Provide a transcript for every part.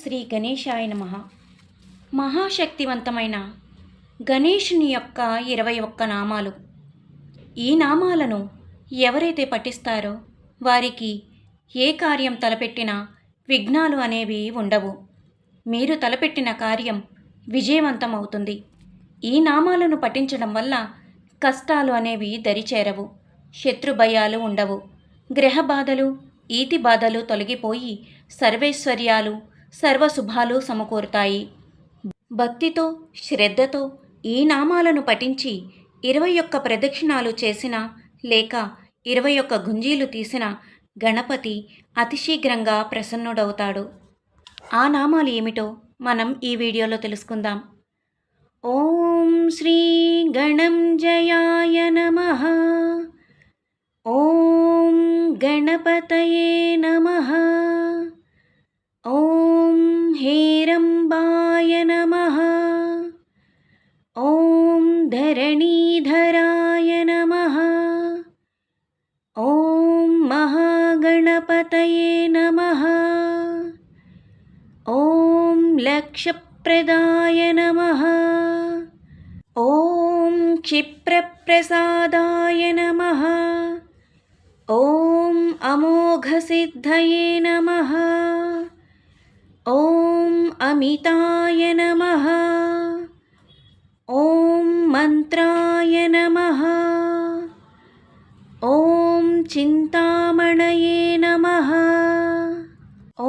శ్రీ గణేశాయ నమః. మహాశక్తివంతమైన గణేశుని యొక్క 21 నామాలు. ఈ నామాలను ఎవరైతే పఠిస్తారో వారికి ఏ కార్యం తలపెట్టినా విఘ్నాలు అనేవి ఉండవు. మీరు తలపెట్టిన కార్యం విజయవంతం అవుతుంది. ఈ నామాలను పఠించడం వల్ల కష్టాలు అనేవి దరిచేరవు, శత్రు భయాలు ఉండవు, గ్రహ బాధలు, ఈతి బాధలు తొలగిపోయి సర్వైశ్వర్యాలు, సర్వశుభాలు సమకూరుతాయి. భక్తితో, శ్రద్ధతో ఈ నామాలను పఠించి 21 ప్రదక్షిణాలు చేసిన లేక 21 గుంజీలు తీసిన గణపతి అతి శీఘ్రంగా ప్రసన్నుడవుతాడు. ఆ నామాలు ఏమిటో మనం ఈ వీడియోలో తెలుసుకుందాం. ఓం శ్రీ గణంజయాయ నమః. ఓం గణపతయే నమః. ఓం హేరంబాయ నమః. ఓం ధరణీధరాయ నమః. ఓం మహాగణపతయే నమః. ఓం లక్షప్రదాయ నమః. ఓం క్షిప్రప్రసాదాయ నమః. ఓం అమోఘసిద్ధయే నమః. ఓం అమితాయ నమః. ఓం మంత్రాయ నమః. ఓం చింతామణయే నమః.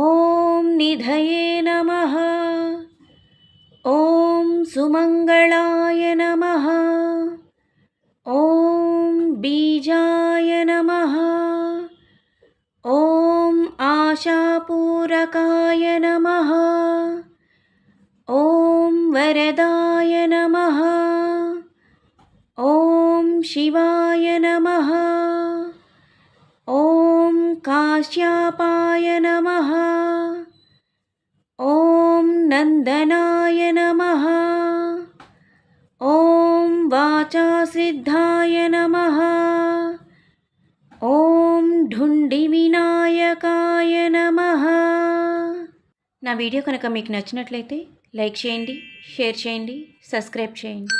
ఓం నిధయే నమః. ఓం సుమంగళాయ నమః. ఓం బీజాయ నమః. ఓం ఆశాపూరకాయ నమః. ఓం వరదాయ నమః. ఓం శివాయ నమః. ఓం కాశ్యపాయ నమః. ఓం నందనాయ నమః. ఓం వాచాసిద్ధాయ నమః. ఓం ఢుండి వినాయకాయ నమః. నా వీడియో కనుక మీకు నచ్చినట్లయితే లైక్ చేయండి, షేర్ చేయండి, సబ్స్క్రైబ్ చేయండి.